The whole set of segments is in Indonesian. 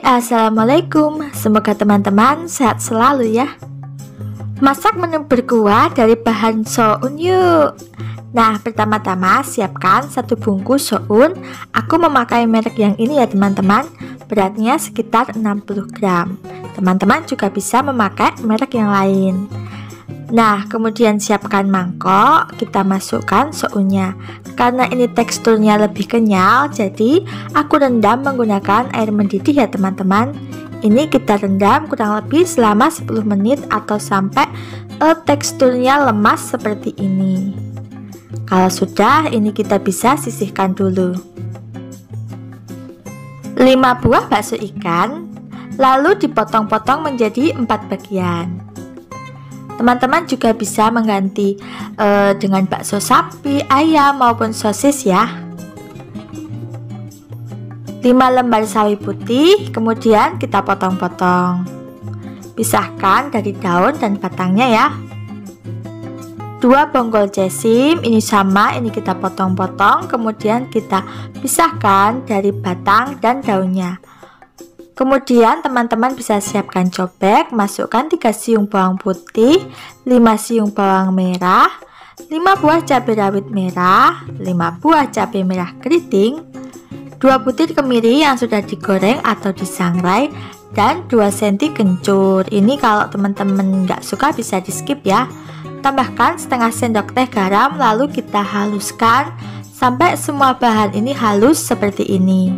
Assalamualaikum. Semoga teman-teman sehat selalu ya. Masak menu berkuah dari bahan soun yuk. Nah, pertama-tama siapkan 1 bungkus soun. Aku memakai merek yang ini ya teman-teman. Beratnya sekitar 60 gram. Teman-teman juga bisa memakai merek yang lain. Nah, kemudian siapkan mangkok, kita masukkan sounnya. Karena ini teksturnya lebih kenyal, jadi aku rendam menggunakan air mendidih ya teman-teman. Ini kita rendam kurang lebih selama 10 menit atau sampai teksturnya lemas seperti ini. Kalau sudah, ini kita bisa sisihkan dulu. 5 buah bakso ikan, lalu dipotong-potong menjadi 4 bagian. Teman-teman juga bisa mengganti dengan bakso sapi, ayam maupun sosis ya. 5 lembar sawi putih, kemudian kita potong-potong. Pisahkan dari daun dan batangnya ya. 2 bonggol jasim, ini sama, ini kita potong-potong, kemudian kita pisahkan dari batang dan daunnya. Kemudian teman-teman bisa siapkan cobek, masukkan 3 siung bawang putih, 5 siung bawang merah, 5 buah cabai rawit merah, 5 buah cabai merah keriting, 2 butir kemiri yang sudah digoreng atau disangrai, dan 2 cm kencur. Ini kalau teman-teman nggak suka bisa di skip ya. Tambahkan setengah sendok teh garam, lalu kita haluskan sampai semua bahan ini halus seperti ini.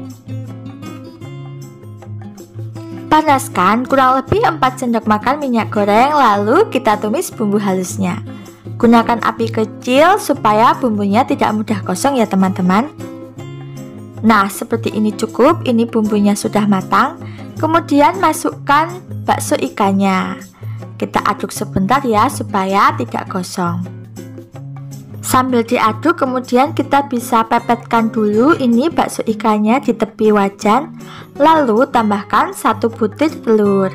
Panaskan kurang lebih 4 sendok makan minyak goreng, lalu kita tumis bumbu halusnya. Gunakan api kecil supaya bumbunya tidak mudah gosong ya teman-teman. Nah, seperti ini cukup, ini bumbunya sudah matang. Kemudian masukkan bakso ikannya. Kita aduk sebentar ya supaya tidak gosong. Sambil diaduk, kemudian kita bisa pepetkan dulu ini bakso ikannya di tepi wajan. Lalu tambahkan 1 butir telur.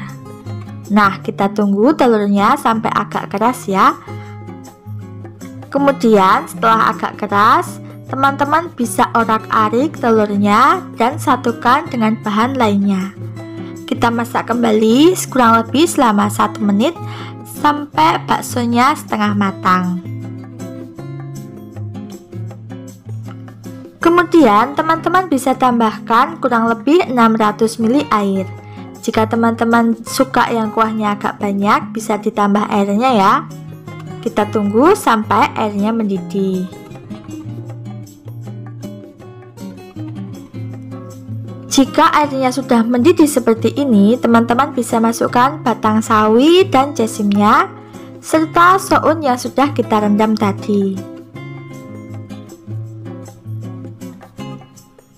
Nah, kita tunggu telurnya sampai agak keras ya. Kemudian setelah agak keras, teman-teman bisa orak-arik telurnya dan satukan dengan bahan lainnya. Kita masak kembali kurang lebih selama 1 menit sampai baksonya setengah matang. Kemudian teman-teman bisa tambahkan kurang lebih 600 ml air. Jika teman-teman suka yang kuahnya agak banyak, bisa ditambah airnya ya. Kita tunggu sampai airnya mendidih. Jika airnya sudah mendidih seperti ini, teman-teman bisa masukkan batang sawi dan jasimnya serta soun yang sudah kita rendam tadi.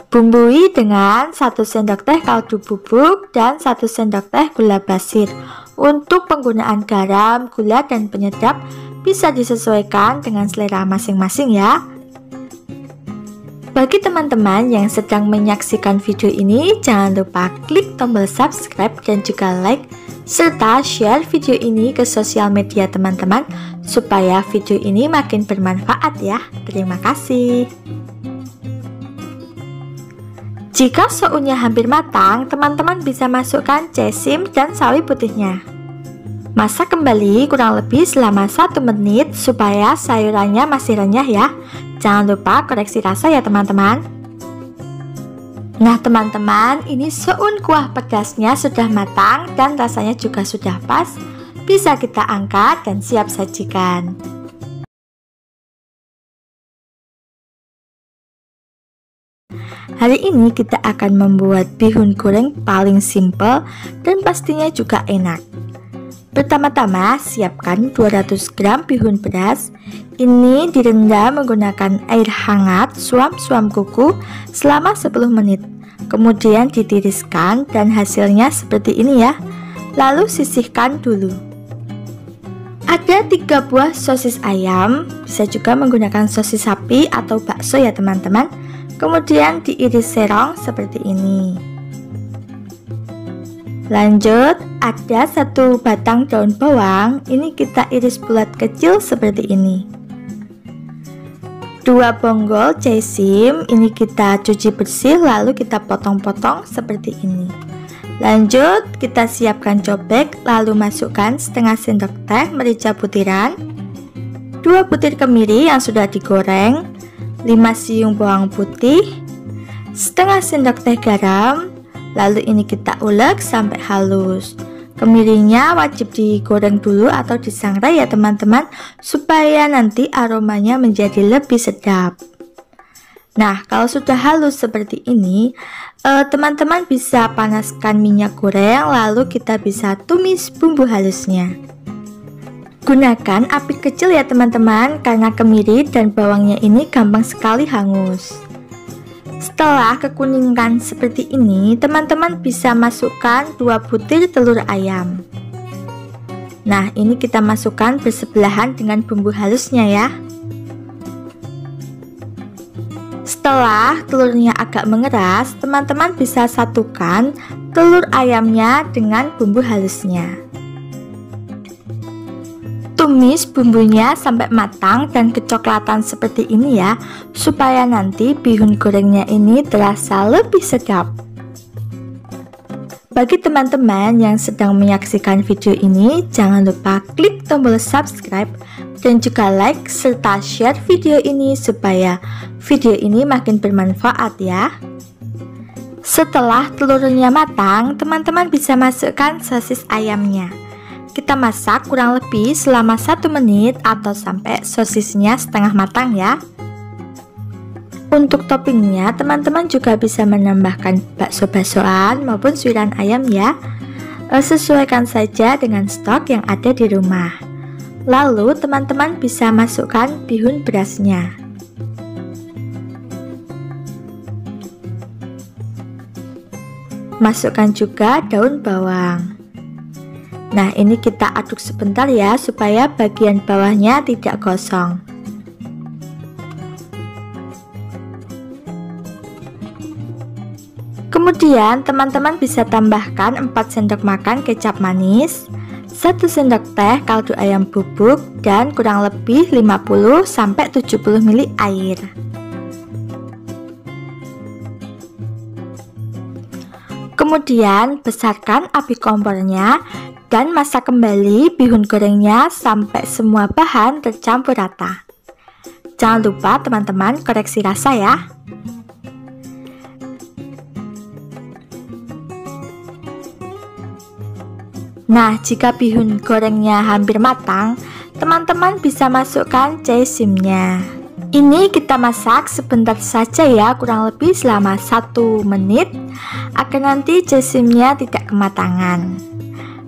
Bumbui dengan 1 sendok teh kaldu bubuk dan 1 sendok teh gula pasir. Untuk penggunaan garam, gula, dan penyedap bisa disesuaikan dengan selera masing-masing ya. Bagi teman-teman yang sedang menyaksikan video ini, jangan lupa klik tombol subscribe dan juga like, serta share video ini ke sosial media teman-teman supaya video ini makin bermanfaat ya. Terima kasih. Jika sounnya hampir matang, teman-teman bisa masukkan jasim dan sawi putihnya. Masak kembali kurang lebih selama 1 menit supaya sayurannya masih renyah ya. Jangan lupa koreksi rasa ya teman-teman. Nah teman-teman, ini soun kuah pedasnya sudah matang dan rasanya juga sudah pas. Bisa kita angkat dan siap sajikan. Hari ini kita akan membuat bihun goreng paling simple dan pastinya juga enak. Pertama-tama siapkan 200 gram bihun beras. Ini direndam menggunakan air hangat suam-suam kuku selama 10 menit. Kemudian ditiriskan dan hasilnya seperti ini ya. Lalu sisihkan dulu. Ada 3 buah sosis ayam, bisa juga menggunakan sosis sapi atau bakso ya teman-teman. Kemudian diiris serong seperti ini. Lanjut, ada 1 batang daun bawang, ini kita iris bulat kecil seperti ini. 2 bonggol jasim, ini kita cuci bersih lalu kita potong-potong seperti ini. Lanjut, kita siapkan cobek, lalu masukkan setengah sendok teh merica butiran, 2 butir kemiri yang sudah digoreng, 5 siung bawang putih, setengah sendok teh garam. Lalu ini kita ulek sampai halus. Kemirinya wajib digoreng dulu atau disangrai ya teman-teman, supaya nanti aromanya menjadi lebih sedap. Nah, kalau sudah halus seperti ini, teman-teman bisa panaskan minyak goreng, lalu kita bisa tumis bumbu halusnya. Gunakan api kecil ya teman-teman, karena kemiri dan bawangnya ini gampang sekali hangus. Setelah kekuningan seperti ini, teman-teman bisa masukkan 2 butir telur ayam. Nah, ini kita masukkan bersebelahan dengan bumbu halusnya ya. Setelah telurnya agak mengeras, teman-teman bisa satukan telur ayamnya dengan bumbu halusnya. Tumis bumbunya sampai matang dan kecoklatan seperti ini ya, supaya nanti bihun gorengnya ini terasa lebih sedap. Bagi teman-teman yang sedang menyaksikan video ini, jangan lupa klik tombol subscribe dan juga like serta share video ini supaya video ini makin bermanfaat ya. Setelah telurnya matang, teman-teman bisa masukkan sosis ayamnya. Kita masak kurang lebih selama 1 menit atau sampai sosisnya setengah matang ya. Untuk toppingnya, teman-teman juga bisa menambahkan bakso-baksoan maupun suiran ayam ya. Sesuaikan saja dengan stok yang ada di rumah. Lalu teman-teman bisa masukkan bihun berasnya. Masukkan juga daun bawang. Nah, ini kita aduk sebentar ya, supaya bagian bawahnya tidak gosong. Kemudian teman-teman bisa tambahkan 4 sendok makan kecap manis, 1 sendok teh kaldu ayam bubuk, dan kurang lebih 50-70 ml air. Kemudian besarkan api kompornya dan masak kembali bihun gorengnya sampai semua bahan tercampur rata. Jangan lupa teman-teman koreksi rasa ya. Nah, jika bihun gorengnya hampir matang, teman-teman bisa masukkan caisimnya. Ini kita masak sebentar saja ya, kurang lebih selama 1 menit, agar nanti caisimnya tidak kematangan.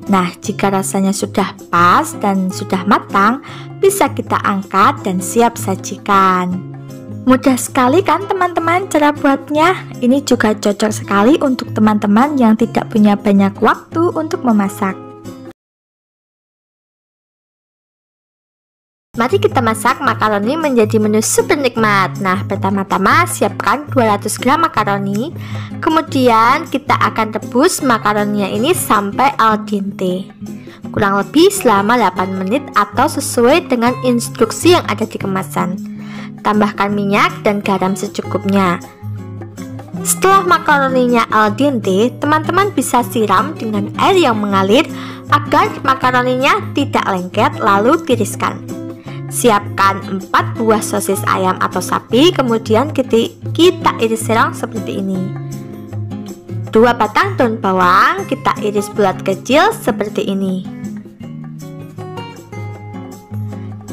Nah, jika rasanya sudah pas dan sudah matang, bisa kita angkat dan siap sajikan. Mudah sekali kan teman-teman cara buatnya? Ini juga cocok sekali untuk teman-teman yang tidak punya banyak waktu untuk memasak. Mari kita masak makaroni menjadi menu super nikmat. Nah, pertama-tama siapkan 200 gram makaroni. Kemudian kita akan rebus makaroninya ini sampai al dente, kurang lebih selama 8 menit atau sesuai dengan instruksi yang ada di kemasan. Tambahkan minyak dan garam secukupnya. Setelah makaroninya al dente, teman-teman bisa siram dengan air yang mengalir agar makaroninya tidak lengket, lalu tiriskan. Siapkan 4 buah sosis ayam atau sapi, kemudian kita iris serong seperti ini. 2 batang daun bawang kita iris bulat kecil seperti ini.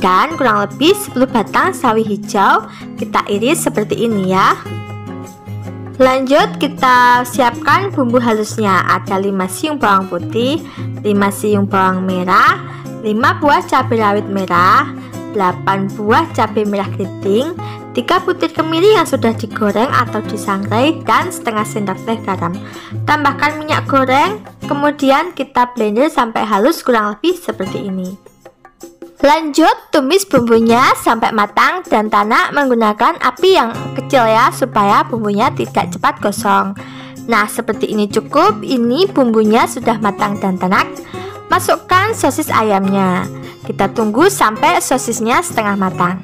Dan kurang lebih 10 batang sawi hijau kita iris seperti ini ya. Lanjut kita siapkan bumbu halusnya. Ada 5 siung bawang putih, 5 siung bawang merah, 5 buah cabai rawit merah, 8 buah cabai merah keriting, 3 butir kemiri yang sudah digoreng atau disangrai, dan setengah sendok teh garam. Tambahkan minyak goreng, kemudian kita blender sampai halus kurang lebih seperti ini. Lanjut tumis bumbunya sampai matang dan tanak menggunakan api yang kecil ya, supaya bumbunya tidak cepat gosong. Nah, seperti ini cukup. Ini bumbunya sudah matang dan tanak. Masukkan sosis ayamnya. Kita tunggu sampai sosisnya setengah matang.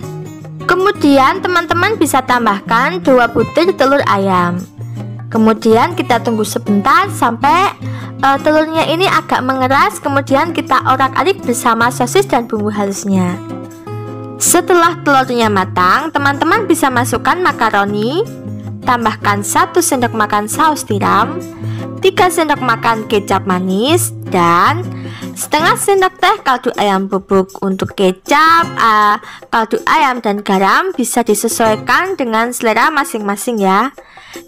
Kemudian teman-teman bisa tambahkan 2 butir telur ayam. Kemudian kita tunggu sebentar sampai telurnya ini agak mengeras. Kemudian kita orak-arik bersama sosis dan bumbu halusnya. Setelah telurnya matang, teman-teman bisa masukkan makaroni. Tambahkan 1 sendok makan saus tiram, 3 sendok makan kecap manis, dan setengah sendok teh kaldu ayam bubuk. Untuk kecap, kaldu ayam dan garam bisa disesuaikan dengan selera masing-masing ya.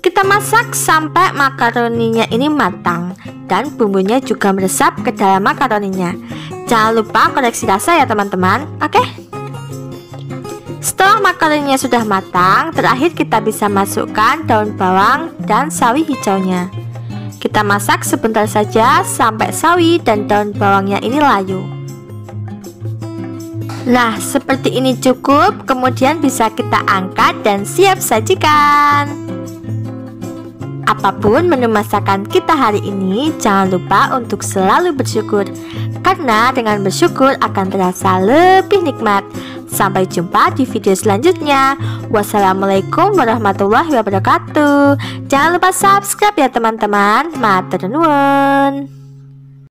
Kita masak sampai makaroninya ini matang dan bumbunya juga meresap ke dalam makaroninya. Jangan lupa koreksi rasa ya teman-teman. Oke? Setelah makaroninya sudah matang, terakhir kita bisa masukkan daun bawang dan sawi hijaunya. Kita masak sebentar saja sampai sawi dan daun bawangnya ini layu. Nah, seperti ini cukup. Kemudian bisa kita angkat dan siap sajikan. Apapun menu masakan kita hari ini, jangan lupa untuk selalu bersyukur, karena dengan bersyukur akan terasa lebih nikmat. Sampai jumpa di video selanjutnya. Wassalamualaikum warahmatullahi wabarakatuh. Jangan lupa subscribe ya teman-teman. Matur nuwun.